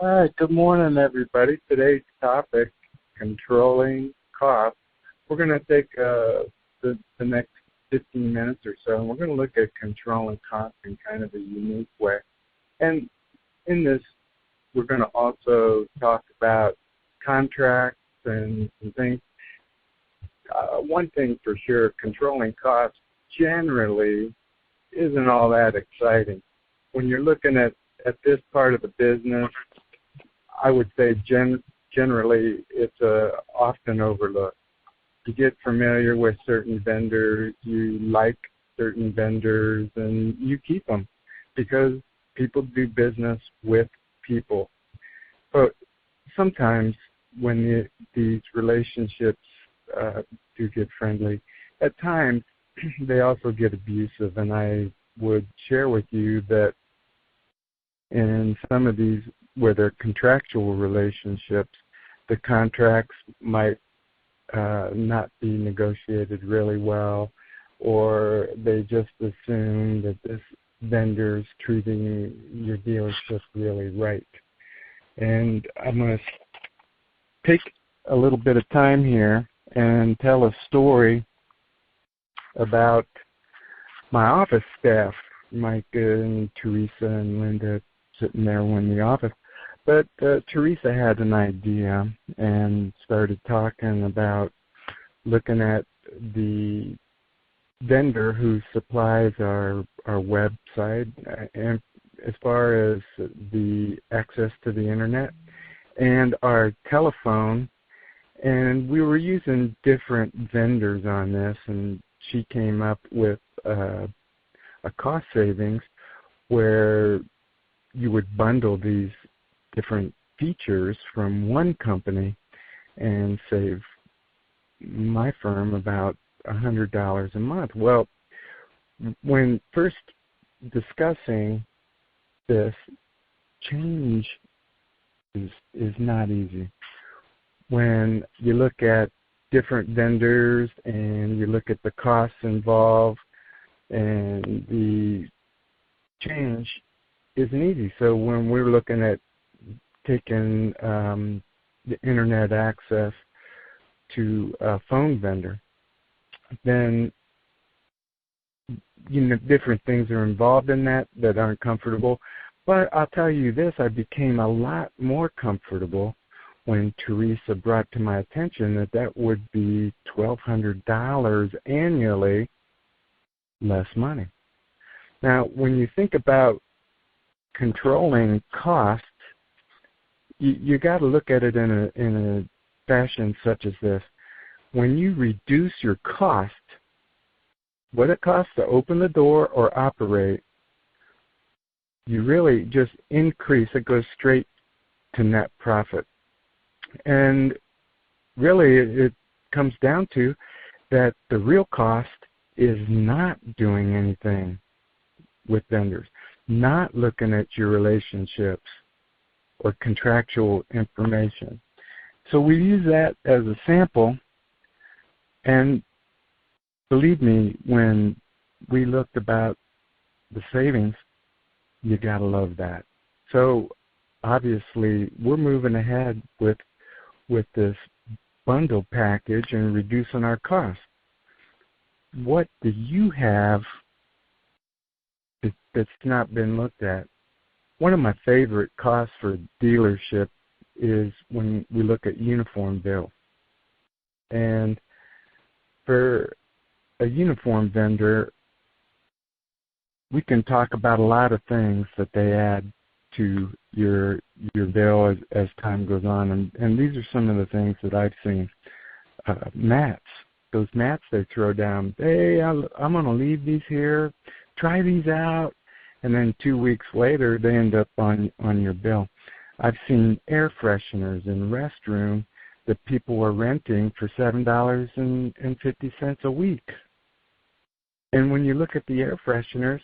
All right, good morning, everybody. Today's topic, controlling costs. We're going to take the next 15 minutes or so, and we're going to look at controlling costs in kind of a unique way. And in this, we're going to also talk about contracts and things. One thing for sure, controlling costs generally isn't all that exciting. When you're looking at this part of the business, I would say generally it's often overlooked. You get familiar with certain vendors, you like certain vendors, and you keep them because people do business with people. But sometimes when these relationships do get friendly, at times they also get abusive, and I would share with you that in some of these, where they're contractual relationships, the contracts might not be negotiated really well, or they just assume that this vendor's treating your dealership really right. And I'm going to take a little bit of time here and tell a story about my office staff, Mike and Teresa and Linda sitting there in the office. But Teresa had an idea and started talking about looking at the vendor who supplies our website and as far as the access to the internet and our telephone. And we were using different vendors on this, and she came up with a cost savings where you would bundle these different features from one company and save my firm about $100 a month. Well, when first discussing this, change is not easy. When you look at different vendors and you look at the costs involved, and the change isn't easy. So when we're looking at taking the internet access to a phone vendor, then different things are involved in that aren't comfortable. But I'll tell you this, I became a lot more comfortable when Teresa brought to my attention that would be $1,200 annually less money. Now, when you think about controlling costs, you got to look at it in a fashion such as this. When you reduce your cost, what it costs to open the door or operate, you really just increase. It goes straight to net profit. And really it comes down to that the real cost is not doing anything with vendors, not looking at your relationships or contractual information. So we use that as a sample, and believe me, when we looked about the savings, you gotta love that. So obviously we're moving ahead with this bundle package and reducing our costs. What do you have that's not been looked at? One of my favorite costs for dealership is when we look at uniform bill. And for a uniform vendor, we can talk about a lot of things that they add to your bill as time goes on. And these are some of the things that I've seen. Mats. Those mats they throw down, hey, I'm going to leave these here, try these out, and then 2 weeks later they end up on your bill. I've seen air fresheners in restroom that people are renting for $7.50 a week. And when you look at the air fresheners,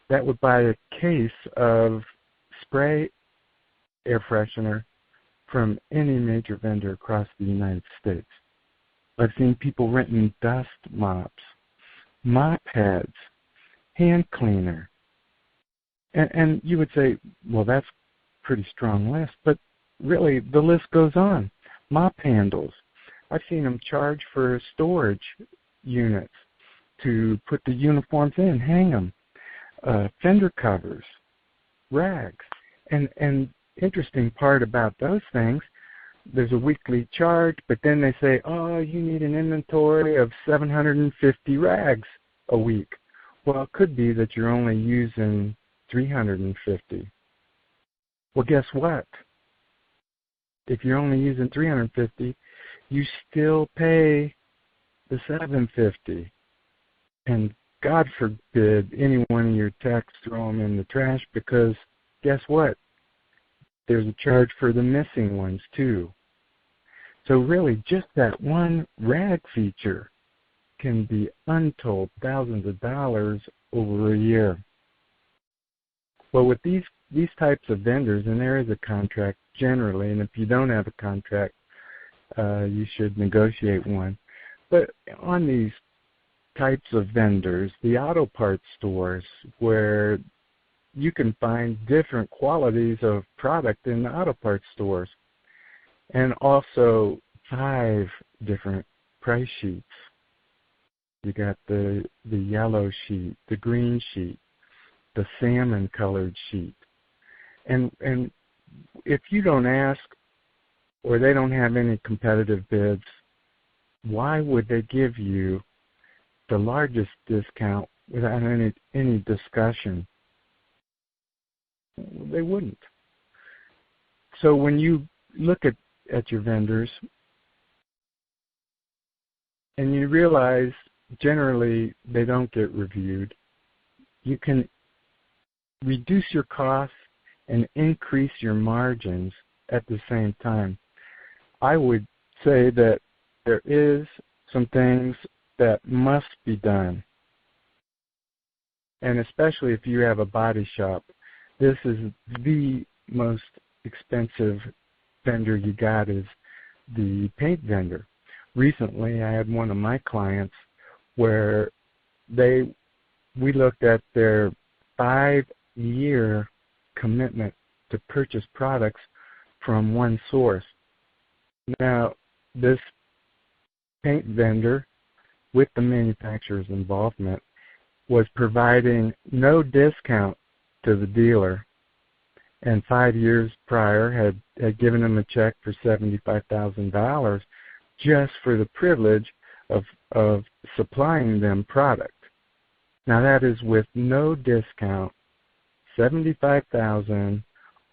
that would buy a case of spray air freshener from any major vendor across the United States. I've seen people renting dust mops, mop heads, hand cleaner. And you would say, well, that's pretty strong list, but really the list goes on. Mop handles. I've seen them charge for storage units to put the uniforms in, hang them. Fender covers, rags. And interesting part about those things, there's a weekly charge, but then they say, oh, you need an inventory of 750 rags a week. Well, it could be that you're only using 350. Well, guess what? If you're only using 350, you still pay the 750. And God forbid any one of your techs throw them in the trash, because guess what? There's a charge for the missing ones too. So really, just that one rag feature can be untold thousands of dollars over a year. Well, with these types of vendors, and there is a contract generally, and if you don't have a contract, you should negotiate one. But on these types of vendors, the auto parts stores, where you can find different qualities of product in the auto parts stores, and also 5 different price sheets. You got the yellow sheet, the green sheet, the salmon colored sheet. And if you don't ask, or they don't have any competitive bids, why would they give you the largest discount without any discussion? They wouldn't. So when you look at your vendors and you realize generally they don't get reviewed, you can reduce your costs and increase your margins at the same time. I would say that there is some things that must be done, and especially if you have a body shop, this is the most expensive vendor you got, is the paint vendor. Recently, I had one of my clients where we looked at their 5-year commitment to purchase products from one source. Now, this paint vendor, with the manufacturer's involvement, was providing no discount to the dealer, and 5 years prior had given him a check for $75,000 just for the privilege of supplying them product. Now that is with no discount, $75,000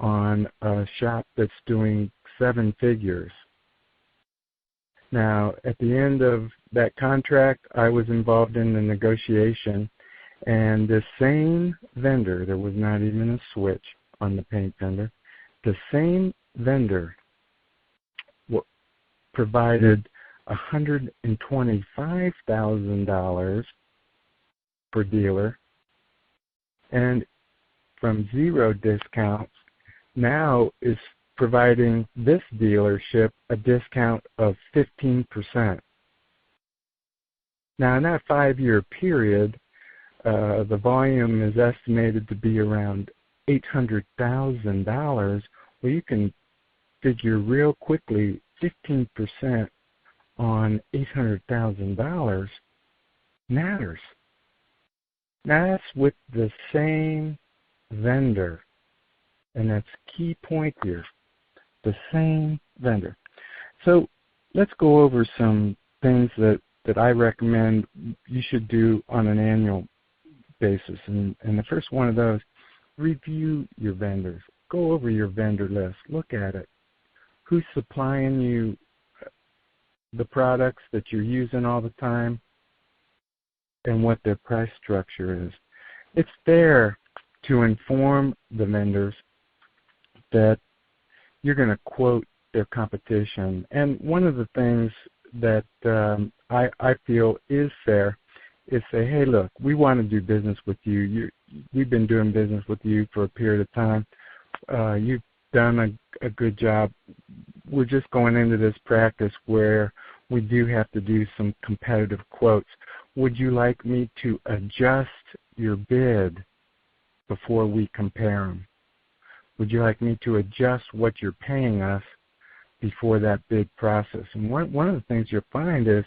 on a shop that's doing 7 figures. Now, at the end of that contract, I was involved in the negotiation, and the same vendor, there was not even a switch on the paint vendor, the same vendor provided $125,000 per dealer, and from 0 discounts now is providing this dealership a discount of 15%. Now, in that 5-year period, the volume is estimated to be around $800,000. Well, you can figure real quickly 15% on $800,000 matters. Now, that's with the same vendor, and that's key point here, the same vendor. So let's go over some things that I recommend you should do on an annual basis. And the first one of those, review your vendors. Go over your vendor list. Look at it. Who's supplying you the products that you're using all the time, and what their price structure is. It's fair to inform the vendors that you're going to quote their competition. And one of the things that I feel is fair is say, hey, look, we want to do business with you. We've been doing business with you for a period of time. You've done a good job. We're just going into this practice where we do have to do some competitive quotes. Would you like me to adjust your bid before we compare them? Would you like me to adjust what you're paying us before that bid process? And one of the things you'll find is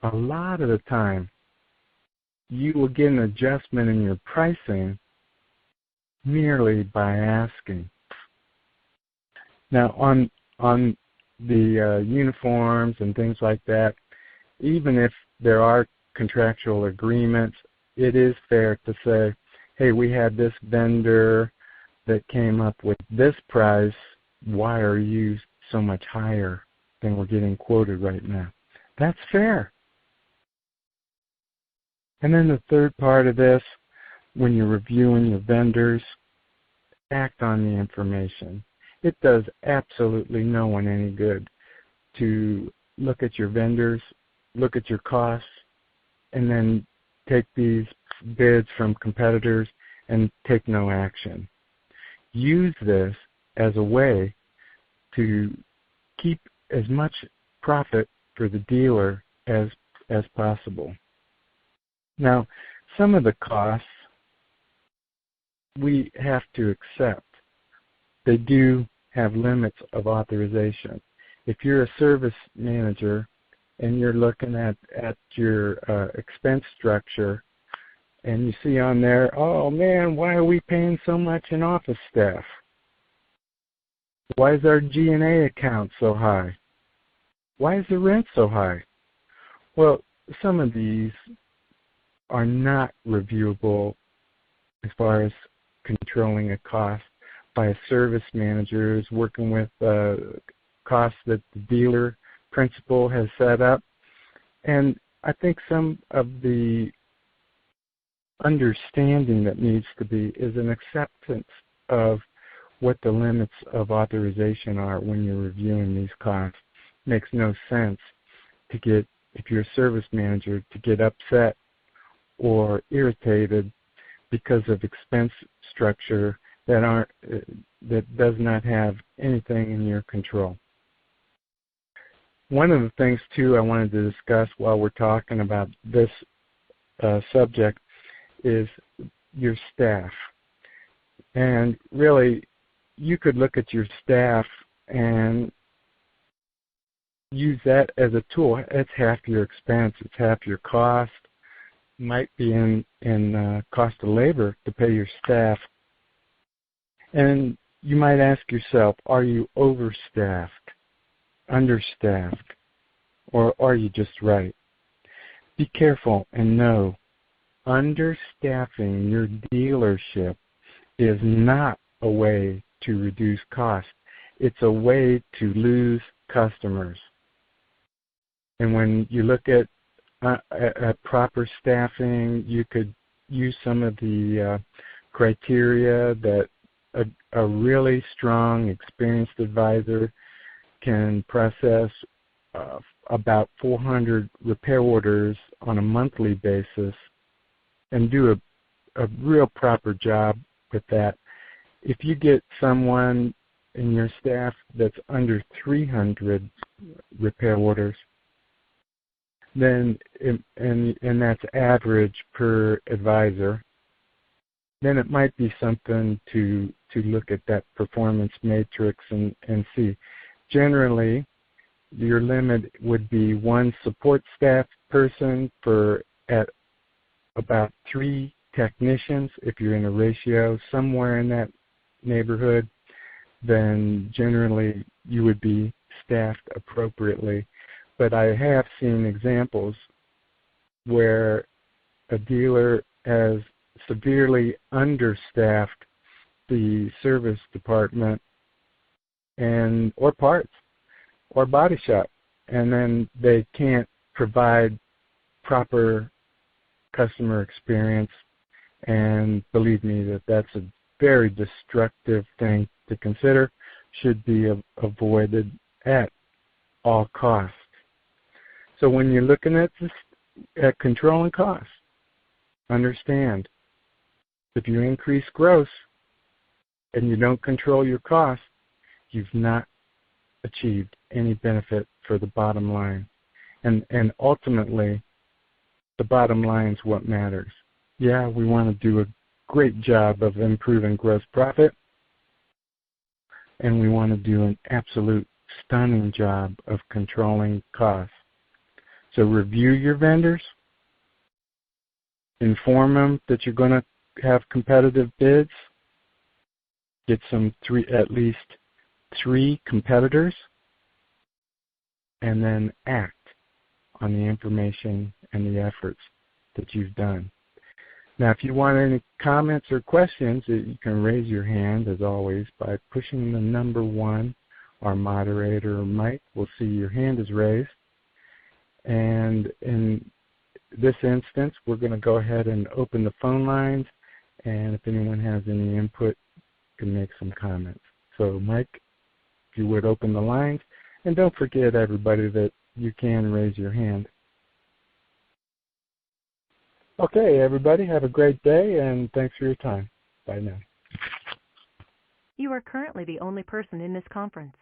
a lot of the time you will get an adjustment in your pricing merely by asking. Now on the uniforms and things like that, even if there are contractual agreements, it is fair to say, hey, we had this vendor that came up with this price. Why are you so much higher than we're getting quoted right now? That's fair. And then the third part of this, when you're reviewing your vendors, act on the information. It does absolutely no one any good to look at your vendors, look at your costs, and then take these bids from competitors and take no action. Use this as a way to keep as much profit for the dealer as possible. Now, some of the costs we have to accept. They do have limits of authorization. If you're a service manager and you're looking at your expense structure and you see on there, oh man, why are we paying so much in office staff? Why is our G&A account so high? Why is the rent so high? Well, some of these are not reviewable as far as controlling a cost by a service manager who's working with costs that the dealer principal has set up. And I think some of the understanding that needs to be is an acceptance of what the limits of authorization are when you're reviewing these costs. It makes no sense to get, if you're a service manager, to get upset or irritated because of expense structure that does not have anything in your control. One of the things, too, I wanted to discuss while we're talking about this subject is your staff. And really, you could look at your staff and use that as a tool. It's half your expense. It's half your cost. Might be in cost of labor to pay your staff. And you might ask yourself, are you overstaffed, understaffed, or are you just right? Be careful and know, understaffing your dealership is not a way to reduce cost. It's a way to lose customers. And when you look at proper staffing, you could use some of the criteria that a really strong, experienced advisor can process about 400 repair orders on a monthly basis and do a real proper job with that. If you get someone in your staff that's under 300 repair orders, then and that's average per advisor, then it might be something to look at that performance matrix and see. Generally, your limit would be one support staff person at about 3 technicians. If you're in a ratio somewhere in that neighborhood, then generally you would be staffed appropriately. But I have seen examples where a dealer has severely understaffed the service department or parts or body shop, and then they can't provide proper customer experience. And believe me, that's a very destructive thing to consider, should be avoided at all costs. So when you're looking at controlling costs, understand if you increase gross and you don't control your costs, you've not achieved any benefit for the bottom line. And ultimately, the bottom line is what matters. Yeah, we want to do a great job of improving gross profit, and we want to do an absolute stunning job of controlling costs. So review your vendors, inform them that you're going to have competitive bids, get at least three competitors, and then act on the information and the efforts that you've done. Now, if you want any comments or questions, you can raise your hand, as always, by pushing the number 1. Our moderator, Mike, will see your hand is raised. And in this instance, we're going to go ahead and open the phone lines, and if anyone has any input, can make some comments. So, Mike, if you would open the lines, and don't forget, everybody, that you can raise your hand. Okay, everybody, have a great day, and thanks for your time. Bye now. You are currently the only person in this conference.